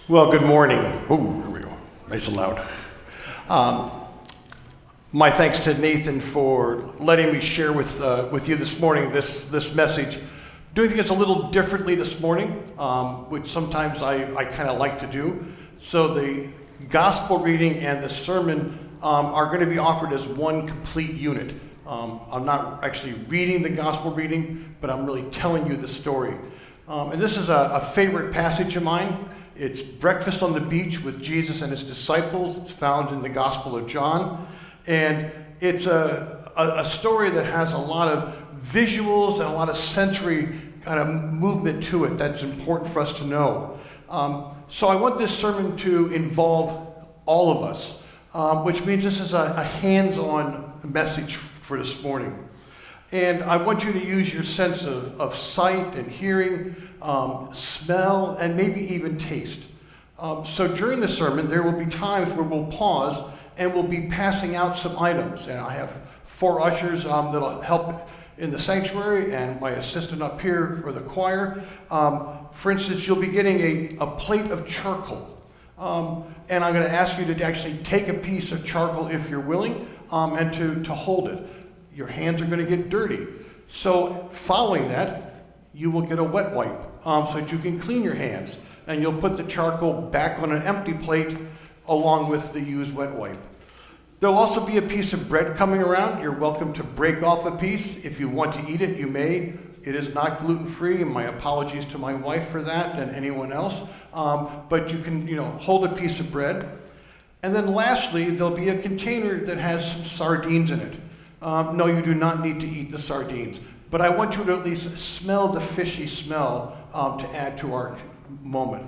Well, good morning. Oh, here we go. Nice and loud. My thanks to Nathan for letting me share with you this morning this message. Doing things a little differently this morning, which sometimes I kind of like to do. So the gospel reading and the sermon are going to be offered as one complete unit. I'm not actually reading the gospel reading, but I'm really telling you the story. And this is a favorite passage of mine. It's breakfast on the beach with Jesus and his disciples. It's found in the Gospel of John. And it's a story that has a lot of visuals and a lot of sensory kind of movement to it that's important for us to know. So I want this sermon to involve all of us, which means this is a hands-on message for this morning. And I want you to use your sense of sight and hearing, smell, and maybe even taste. So during the sermon, there will be times where we'll pause and we'll be passing out some items. And I have 4 ushers that'll help in the sanctuary and my assistant up here for the choir. For instance, you'll be getting a plate of charcoal. And I'm going to ask you to actually take a piece of charcoal if you're willing and to hold it. Your hands are going to get dirty. So following that, you will get a wet wipe so that you can clean your hands. And you'll put the charcoal back on an empty plate along with the used wet wipe. There'll also be a piece of bread coming around. You're welcome to break off a piece. If you want to eat it, you may. It is not gluten-free, and my apologies to my wife for that and anyone else. But you can, hold a piece of bread. And then lastly, there'll be a container that has some sardines in it. No, you do not need to eat the sardines, but I want you to at least smell the fishy smell to add to our moment.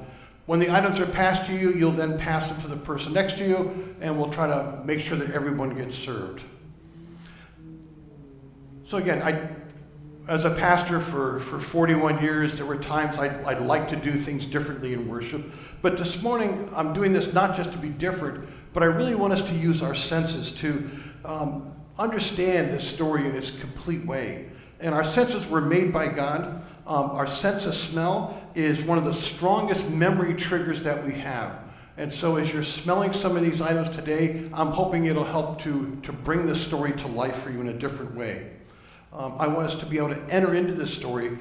When the items are passed to you, you'll then pass them to the person next to you, and we'll try to make sure that everyone gets served. So again, as a pastor for 41 years, there were times I'd like to do things differently in worship, but this morning I'm doing this not just to be different, but I really want us to use our senses to understand this story in its complete way. And our senses were made by God. Our sense of smell is one of the strongest memory triggers that we have. And so as you're smelling some of these items today, I'm hoping it'll help to bring the story to life for you in a different way. I want us to be able to enter into this story,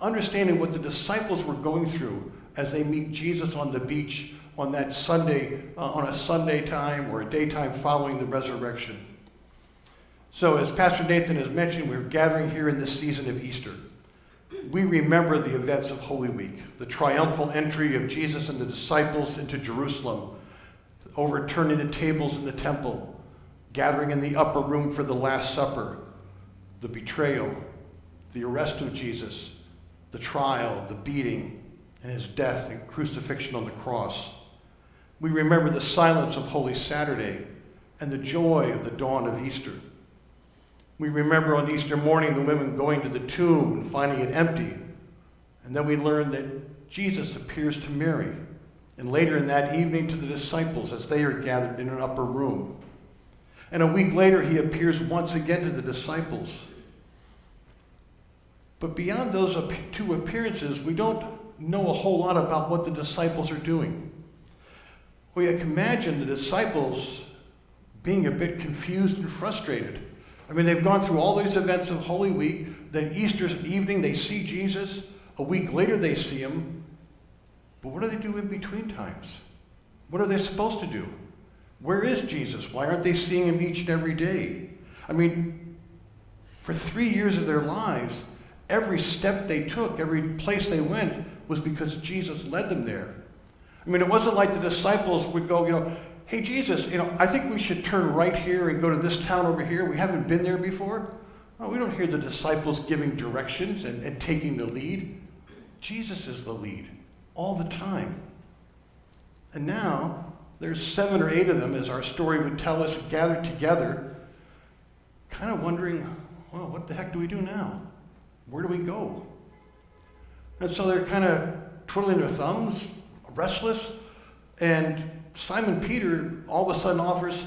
understanding what the disciples were going through as they meet Jesus on the beach on that Sunday, on a Sunday time or a daytime following the resurrection. So as Pastor Nathan has mentioned, we're gathering here in this season of Easter. We remember the events of Holy Week, the triumphal entry of Jesus and the disciples into Jerusalem, overturning the tables in the temple, gathering in the upper room for the Last Supper, the betrayal, the arrest of Jesus, the trial, the beating, and his death and crucifixion on the cross. We remember the silence of Holy Saturday and the joy of the dawn of Easter. We remember on Easter morning the women going to the tomb and finding it empty. And then we learn that Jesus appears to Mary, and later in that evening to the disciples as they are gathered in an upper room. And a week later he appears once again to the disciples. But beyond those 2 appearances, we don't know a whole lot about what the disciples are doing. We can imagine the disciples being a bit confused and frustrated. I mean, they've gone through all these events of Holy Week. Then Easter evening, they see Jesus. A week later, they see him. But what do they do in between times? What are they supposed to do? Where is Jesus? Why aren't they seeing him each and every day? I mean, for 3 years of their lives, every step they took, every place they went, was because Jesus led them there. I mean, it wasn't like the disciples would go, hey, Jesus, I think we should turn right here and go to this town over here. We haven't been there before. No, we don't hear the disciples giving directions and taking the lead. Jesus is the lead all the time. And now there's 7 or 8 of them, as our story would tell us, gathered together, kind of wondering, well, what the heck do we do now? Where do we go? And so they're kind of twiddling their thumbs, restless, and Simon Peter all of a sudden offers,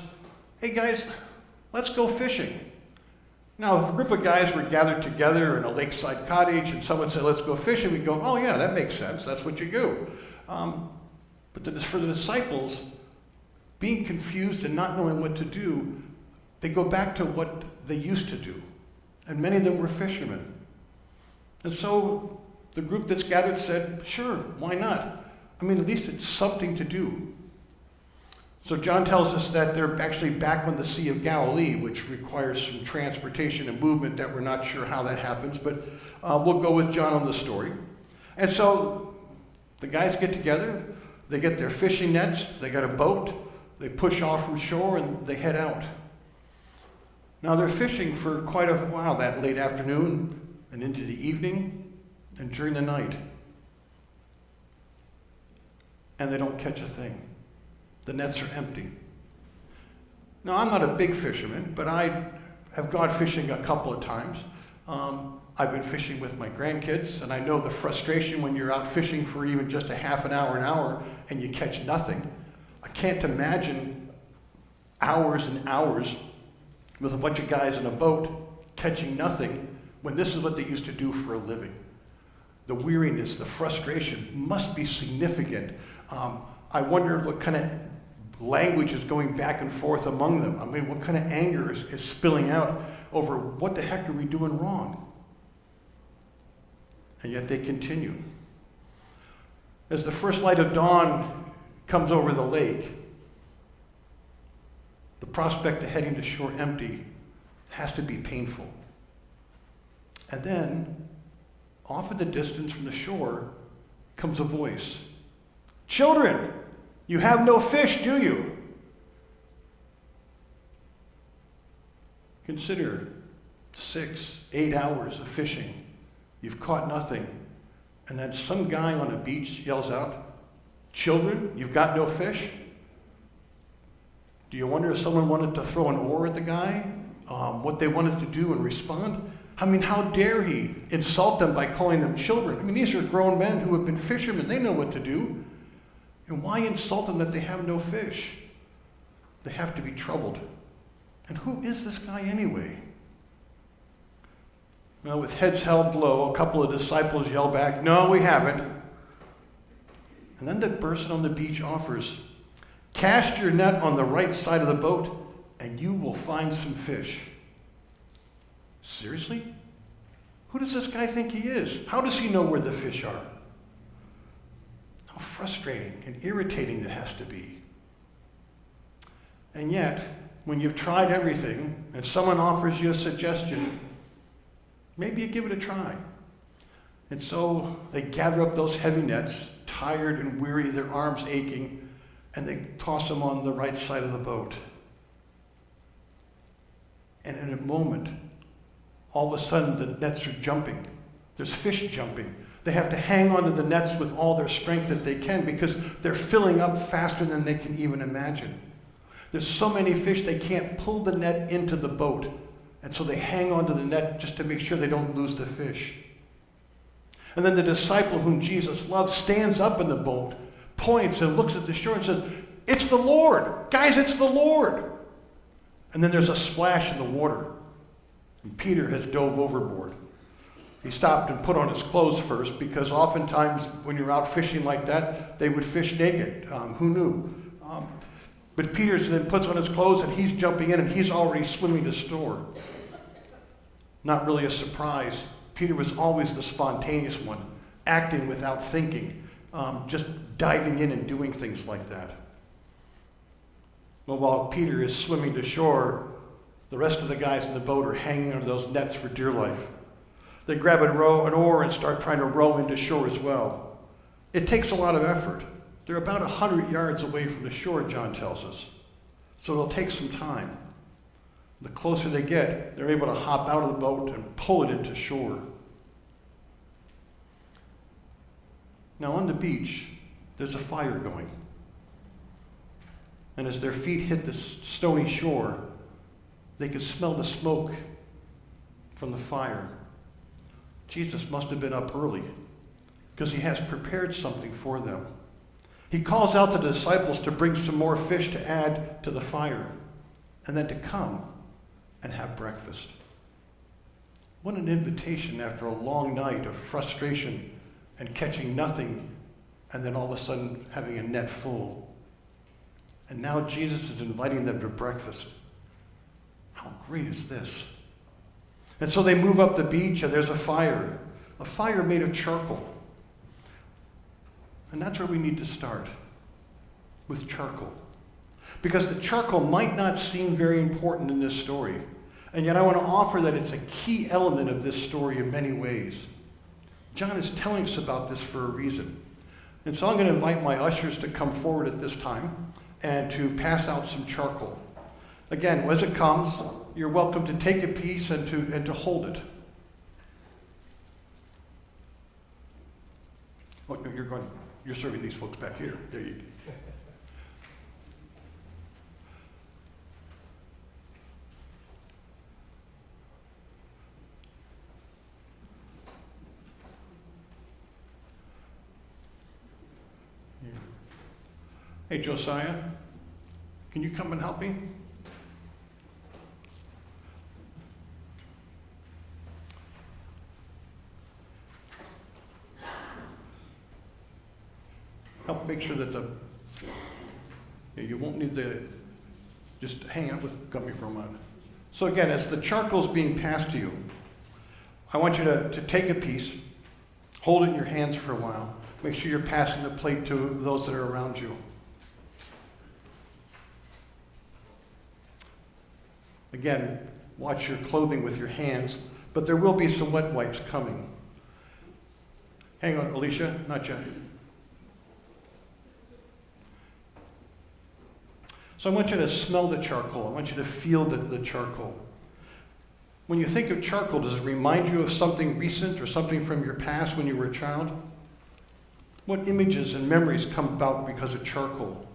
hey guys, let's go fishing. Now, if a group of guys were gathered together in a lakeside cottage and someone said, let's go fishing, we'd go, oh yeah, that makes sense. That's what you do. But for the disciples, being confused and not knowing what to do, they go back to what they used to do. And many of them were fishermen. And so the group that's gathered said, sure, why not? I mean, at least it's something to do. So John tells us that they're actually back on the Sea of Galilee, which requires some transportation and movement that we're not sure how that happens, but we'll go with John on the story. And so the guys get together, they get their fishing nets, they got a boat, they push off from shore, and they head out. Now they're fishing for quite a while that late afternoon and into the evening and during the night. And they don't catch a thing. The nets are empty. Now, I'm not a big fisherman, but I have gone fishing a couple of times. I've been fishing with my grandkids, and I know the frustration when you're out fishing for even just a half an hour, and you catch nothing. I can't imagine hours and hours with a bunch of guys in a boat catching nothing when this is what they used to do for a living. The weariness, the frustration must be significant. I wonder what kind of language is going back and forth among them. I mean, what kind of anger is spilling out over what the heck are we doing wrong? And yet they continue. As the first light of dawn comes over the lake, the prospect of heading to shore empty has to be painful. And then, off in the distance from the shore, comes a voice. Children, you have no fish, do you? Consider 6, 8 hours of fishing. You've caught nothing. And then some guy on a beach yells out, children, you've got no fish? Do you wonder if someone wanted to throw an oar at the guy? What they wanted to do and respond? I mean, how dare he insult them by calling them children? I mean, these are grown men who have been fishermen. They know what to do. And why insult them that they have no fish? They have to be troubled. And who is this guy anyway? Well, with heads held low, a couple of disciples yell back, no, we haven't. And then the person on the beach offers, cast your net on the right side of the boat and you will find some fish. Seriously? Who does this guy think he is? How does he know where the fish are? How frustrating and irritating it has to be. And yet, when you've tried everything and someone offers you a suggestion, maybe you give it a try. And so they gather up those heavy nets, tired and weary, their arms aching, and they toss them on the right side of the boat. And in a moment, all of a sudden the nets are jumping. There's fish jumping. They have to hang onto the nets with all their strength that they can because they're filling up faster than they can even imagine. There's so many fish they can't pull the net into the boat. And so they hang onto the net just to make sure they don't lose the fish. And then the disciple whom Jesus loves stands up in the boat, points and looks at the shore and says, it's the Lord. Guys, it's the Lord. And then there's a splash in the water. And Peter has dove overboard. He stopped and put on his clothes first because oftentimes when you're out fishing like that, they would fish naked. Who knew? But Peter then puts on his clothes and he's jumping in and he's already swimming to shore. Not really a surprise. Peter was always the spontaneous one, acting without thinking, just diving in and doing things like that. Well, while Peter is swimming to shore, the rest of the guys in the boat are hanging onto those nets for dear life. They grab an oar and start trying to row into shore as well. It takes a lot of effort. They're about 100 yards away from the shore, John tells us. So it'll take some time. The closer they get, they're able to hop out of the boat and pull it into shore. Now on the beach, there's a fire going. And as their feet hit the stony shore, they could smell the smoke from the fire. Jesus must have been up early because he has prepared something for them. He calls out to the disciples to bring some more fish to add to the fire and then to come and have breakfast. What an invitation after a long night of frustration and catching nothing and then all of a sudden having a net full. And now Jesus is inviting them to breakfast. How great is this? And so they move up the beach, and there's a fire made of charcoal. And that's where we need to start, with charcoal. Because the charcoal might not seem very important in this story, and yet I want to offer that it's a key element of this story in many ways. John is telling us about this for a reason. And so I'm going to invite my ushers to come forward at this time and to pass out some charcoal. Again, as it comes, you're welcome to take a piece and to hold it. Oh, no, you're serving these folks back here. There you go. Hey, Josiah, can you come and help me? Help make sure that you won't need just hang out with Gummy for a moment. So again, as the charcoal is being passed to you, I want you to take a piece, hold it in your hands for a while, make sure you're passing the plate to those that are around you. Again, watch your clothing with your hands, but there will be some wet wipes coming. Hang on, Alicia, not yet. So I want you to smell the charcoal. I want you to feel the charcoal. When you think of charcoal, does it remind you of something recent or something from your past when you were a child? What images and memories come about because of charcoal?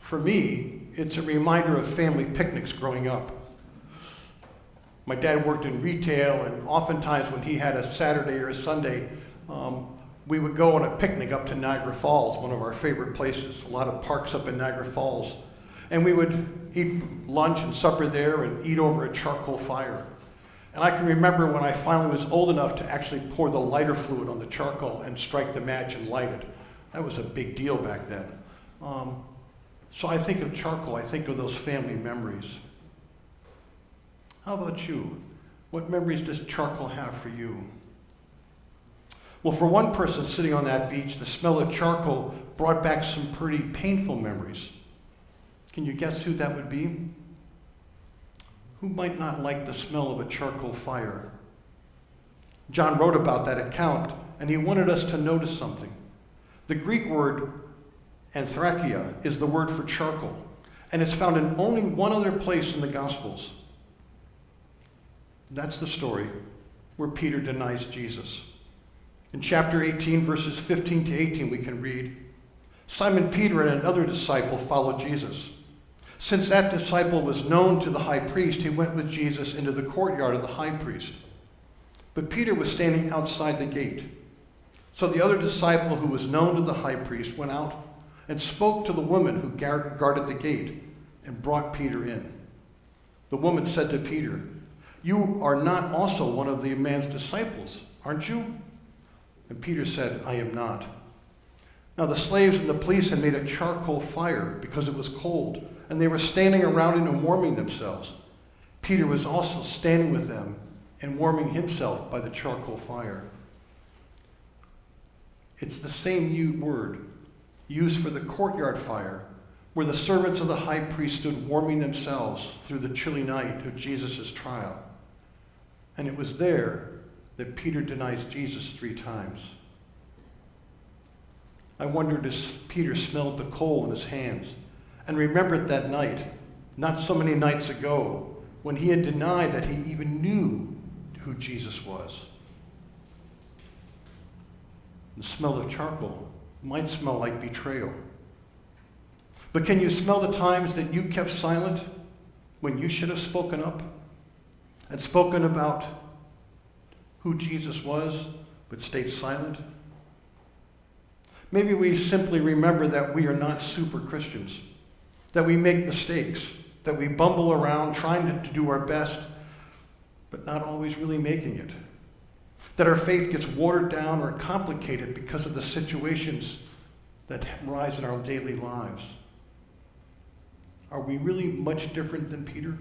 For me, it's a reminder of family picnics growing up. My dad worked in retail, and oftentimes when he had a Saturday or a Sunday, we would go on a picnic up to Niagara Falls, one of our favorite places, a lot of parks up in Niagara Falls. And we would eat lunch and supper there and eat over a charcoal fire. And I can remember when I finally was old enough to actually pour the lighter fluid on the charcoal and strike the match and light it. That was a big deal back then. So I think of charcoal, I think of those family memories. How about you? What memories does charcoal have for you? Well, for one person sitting on that beach, the smell of charcoal brought back some pretty painful memories. Can you guess who that would be? Who might not like the smell of a charcoal fire? John wrote about that account, and he wanted us to notice something. The Greek word anthrakia is the word for charcoal, and it's found in only one other place in the Gospels. That's the story where Peter denies Jesus. In chapter 18, verses 15 to 18, we can read, Simon Peter and another disciple followed Jesus. Since that disciple was known to the high priest, he went with Jesus into the courtyard of the high priest. But Peter was standing outside the gate. So the other disciple who was known to the high priest went out and spoke to the woman who guarded the gate and brought Peter in. The woman said to Peter, "You are not also one of the man's disciples, aren't you?" And Peter said, "I am not." Now the slaves and the police had made a charcoal fire because it was cold, and they were standing around it and warming themselves. Peter was also standing with them and warming himself by the charcoal fire. It's the same word used for the courtyard fire, where the servants of the high priest stood warming themselves through the chilly night of Jesus' trial. And it was there that Peter denies Jesus 3 times. I wondered as Peter smelled the coal in his hands and remembered that night, not so many nights ago, when he had denied that he even knew who Jesus was. The smell of charcoal might smell like betrayal. But can you smell the times that you kept silent when you should have spoken up and spoken about who Jesus was, but stayed silent? Maybe we simply remember that we are not super Christians, that we make mistakes, that we bumble around trying to do our best, but not always really making it. that our faith gets watered down or complicated because of the situations that arise in our daily lives. Are we really much different than Peter?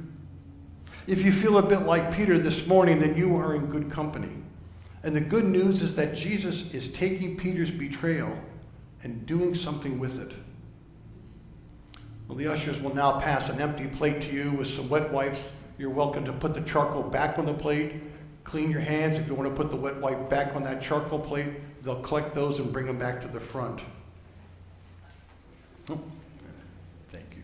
If you feel a bit like Peter this morning, then you are in good company. And the good news is that Jesus is taking Peter's betrayal and doing something with it. Well, the ushers will now pass an empty plate to you with some wet wipes. You're welcome to put the charcoal back on the plate. Clean your hands. If you want to put the wet wipe back on that charcoal plate, they'll collect those and bring them back to the front. Oh, thank you.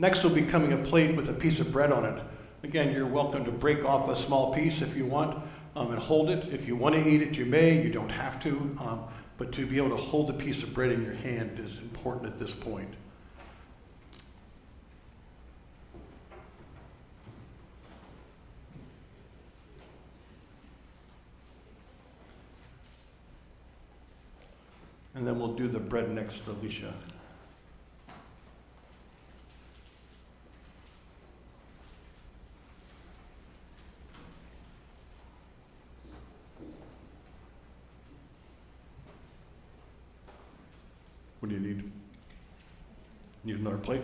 Next will be coming a plate with a piece of bread on it. Again, you're welcome to break off a small piece if you want and hold it. If you want to eat it, you may. You don't have to. But to be able to hold a piece of bread in your hand is important at this point. And then we'll do the bread next to Alicia. What do you need? Need another plate?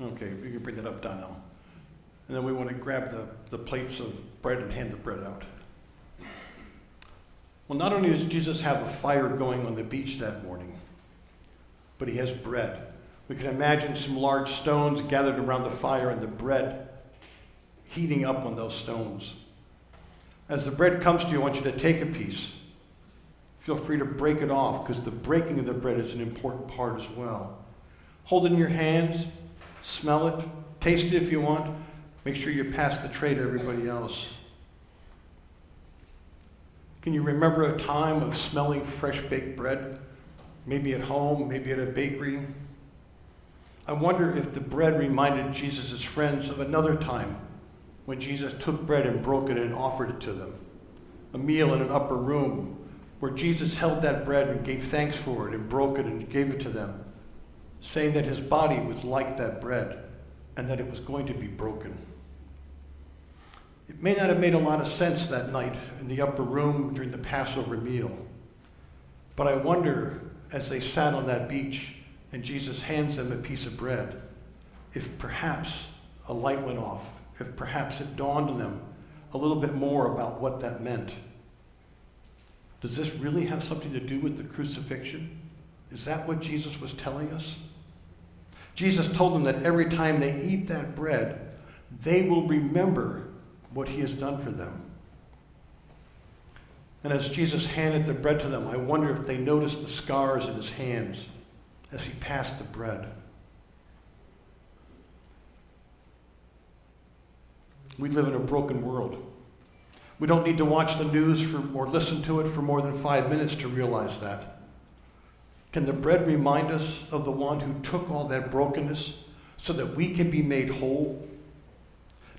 Okay, we can bring that up, Donnell. And then we want to grab the plates of bread and hand the bread out. Well, not only does Jesus have a fire going on the beach that morning, but he has bread. We can imagine some large stones gathered around the fire and the bread heating up on those stones. As the bread comes to you, I want you to take a piece. Feel free to break it off, because the breaking of the bread is an important part as well. Hold it in your hands. Smell it, taste it if you want. Make sure you pass the tray to everybody else. Can you remember a time of smelling fresh baked bread? Maybe at home, maybe at a bakery. I wonder if the bread reminded Jesus' friends of another time when Jesus took bread and broke it and offered it to them. A meal in an upper room where Jesus held that bread and gave thanks for it and broke it and gave it to them, saying that his body was like that bread and that it was going to be broken. It may not have made a lot of sense that night in the upper room during the Passover meal, but I wonder, as they sat on that beach and Jesus hands them a piece of bread, if perhaps a light went off, if perhaps it dawned on them a little bit more about what that meant. Does this really have something to do with the crucifixion? Is that what Jesus was telling us? Jesus told them that every time they eat that bread, they will remember what he has done for them. And as Jesus handed the bread to them, I wonder if they noticed the scars in his hands as he passed the bread. We live in a broken world. We don't need to watch the news or listen to it for more than 5 minutes to realize that. Can the bread remind us of the one who took all that brokenness so that we can be made whole?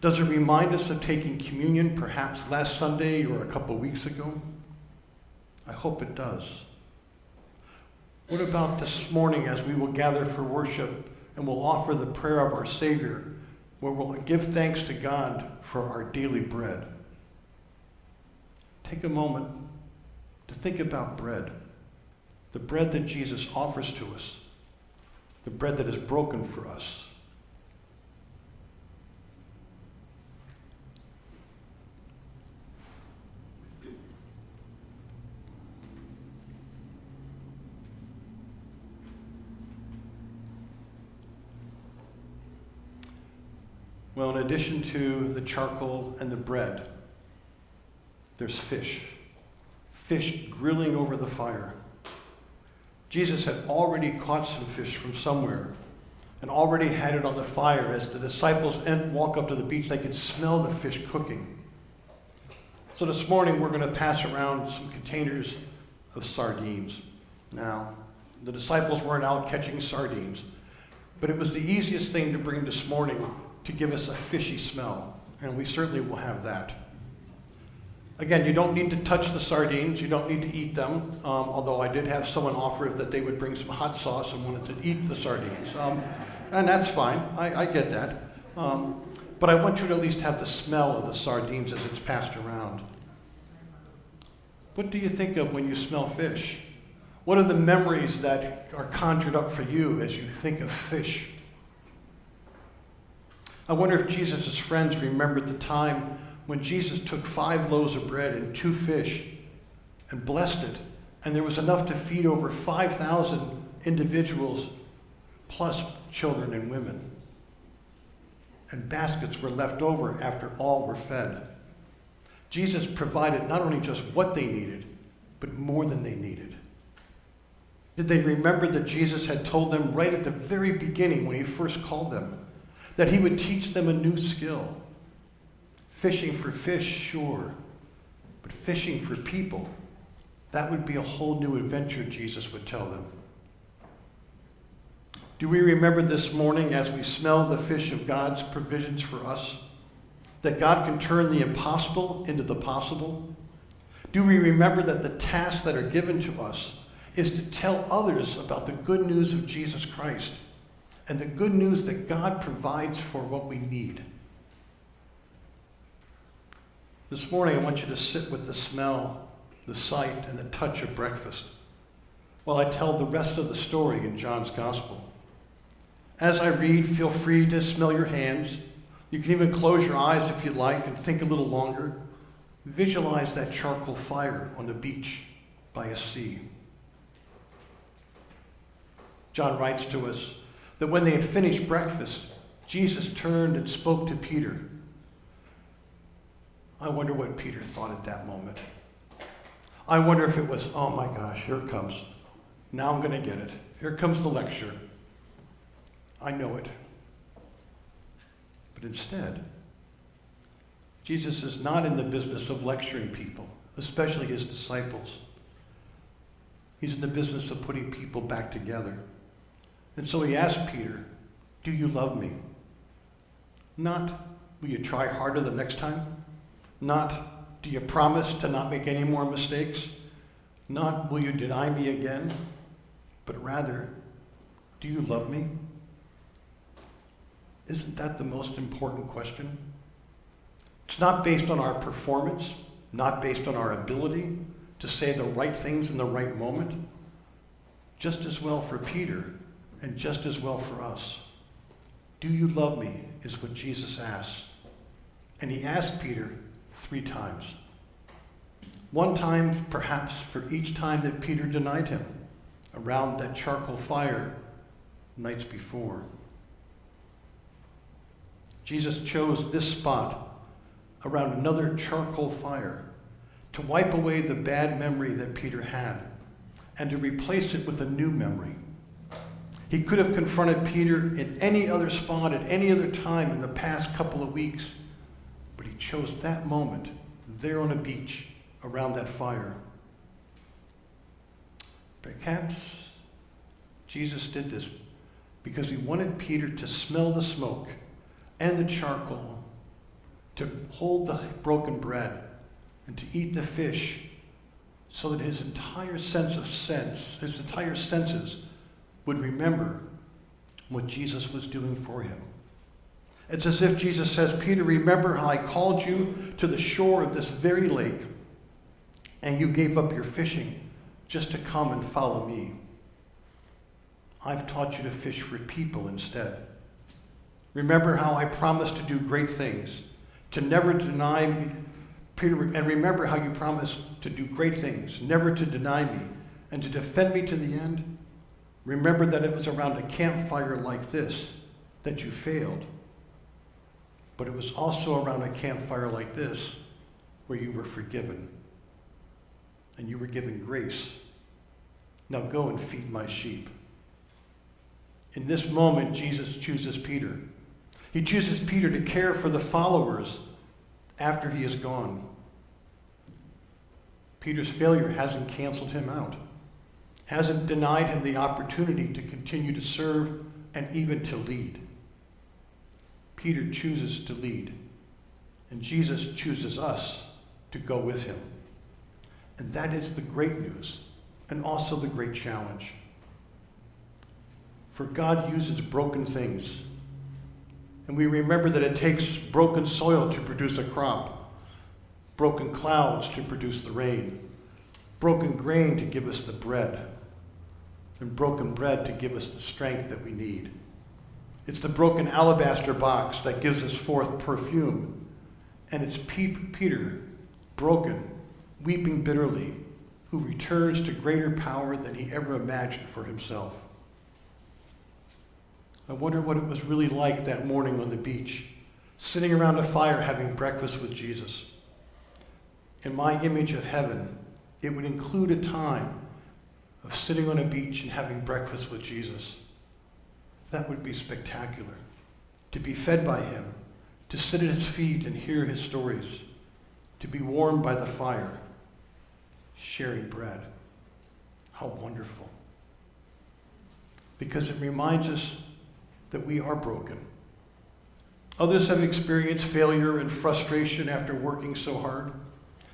Does it remind us of taking communion perhaps last Sunday or a couple weeks ago? I hope it does. What about this morning as we will gather for worship and we'll offer the prayer of our Savior, where we'll give thanks to God for our daily bread? Take a moment to to think about bread, the bread that Jesus offers to us, the bread that is broken for us. Well, in addition to the charcoal and the bread, there's fish. Fish grilling over the fire. Jesus had already caught some fish from somewhere and already had it on the fire. As the disciples walk up to the beach, they could smell the fish cooking. So this morning, we're going to pass around some containers of sardines. Now, the disciples weren't out catching sardines, but it was the easiest thing to bring this morning to give us a fishy smell, and we certainly will have that. Again, you don't need to touch the sardines, you don't need to eat them, although I did have someone offer that they would bring some hot sauce and wanted to eat the sardines, and that's fine, I get that. But I want you to at least have the smell of the sardines as it's passed around. What do you think of when you smell fish? What are the memories that are conjured up for you as you think of fish? I wonder if Jesus' friends remembered the time when Jesus took 5 loaves of bread and 2 fish and blessed it, and there was enough to feed over 5,000 individuals, plus children and women. And baskets were left over after all were fed. Jesus provided not only just what they needed, but more than they needed. Did they remember that Jesus had told them right at the very beginning when he first called them, that he would teach them a new skill? Fishing for fish, sure, but fishing for people, that would be a whole new adventure, Jesus would tell them. Do we remember this morning as we smell the fish of God's provisions for us, that God can turn the impossible into the possible? Do we remember that the tasks that are given to us is to tell others about the good news of Jesus Christ, and the good news that God provides for what we need? This morning, I want you to sit with the smell, the sight, and the touch of breakfast while I tell the rest of the story in John's Gospel. As I read, feel free to smell your hands. You can even close your eyes if you like and think a little longer. Visualize that charcoal fire on the beach by a sea. John writes to us that when they had finished breakfast, Jesus turned and spoke to Peter. I wonder what Peter thought at that moment. I wonder if it was, oh my gosh, here it comes. Now I'm going to get it. Here comes the lecture. I know it. But instead, Jesus is not in the business of lecturing people, especially his disciples. He's in the business of putting people back together. And so he asked Peter, do you love me? Not, will you try harder the next time? Not, do you promise to not make any more mistakes? Not, will you deny me again? But rather, do you love me? Isn't that the most important question? It's not based on our performance, not based on our ability to say the right things in the right moment. Just as well for Peter and just as well for us. Do you love me is what Jesus asks. And he asked Peter 3 times. One time, perhaps, for each time that Peter denied him around that charcoal fire nights before. Jesus chose this spot around another charcoal fire to wipe away the bad memory that Peter had and to replace it with a new memory. He could have confronted Peter in any other spot at any other time in the past couple of weeks, but he chose that moment there on a beach around that fire. Perhaps Jesus did this because he wanted Peter to smell the smoke and the charcoal, to hold the broken bread and to eat the fish, so that his entire his entire senses would remember what Jesus was doing for him. It's as if Jesus says, Peter, remember how I called you to the shore of this very lake. and you gave up your fishing just to come and follow me. I've taught you to fish for people instead. Remember how I promised to do great things, to never deny me, Peter, and remember how you promised to do great things, never to deny me, and to defend me to the end. Remember that it was around a campfire like this that you failed, but it was also around a campfire like this where you were forgiven and you were given grace. Now go and feed my sheep. In this moment, Jesus chooses Peter. He chooses Peter to care for the followers after he is gone. Peter's failure hasn't canceled him out, hasn't denied him the opportunity to continue to serve and even to lead. Peter chooses to lead, and Jesus chooses us to go with him. And that is the great news, and also the great challenge. For God uses broken things, and we remember that it takes broken soil to produce a crop, broken clouds to produce the rain, broken grain to give us the bread, and broken bread to give us the strength that we need. It's the broken alabaster box that gives us forth perfume, and it's Peter, broken, weeping bitterly, who returns to greater power than he ever imagined for himself. I wonder what it was really like that morning on the beach, sitting around a fire having breakfast with Jesus. In my image of heaven, it would include a time of sitting on a beach and having breakfast with Jesus. That would be spectacular. To be fed by him, to sit at his feet and hear his stories, to be warmed by the fire, sharing bread. How wonderful. Because it reminds us that we are broken. Others have experienced failure and frustration after working so hard.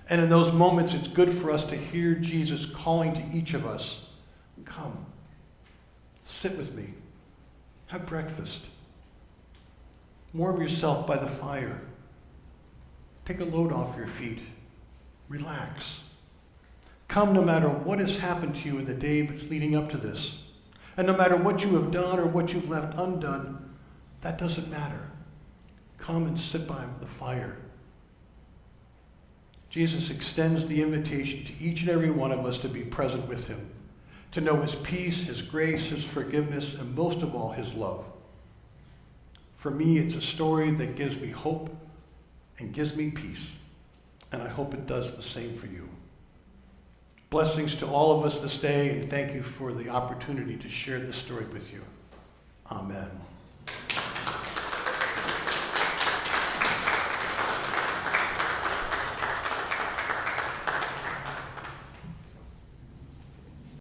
And in those moments, it's good for us to hear Jesus calling to each of us, come, sit with me, have breakfast, warm yourself by the fire, take a load off your feet, relax. Come no matter what has happened to you in the day that's leading up to this. And no matter what you have done or what you've left undone, that doesn't matter. Come and sit by the fire. Jesus extends the invitation to each and every one of us to be present with him, to know his peace, his grace, his forgiveness, and most of all, his love. For me, it's a story that gives me hope and gives me peace, and I hope it does the same for you. Blessings to all of us this day, and thank you for the opportunity to share this story with you. Amen.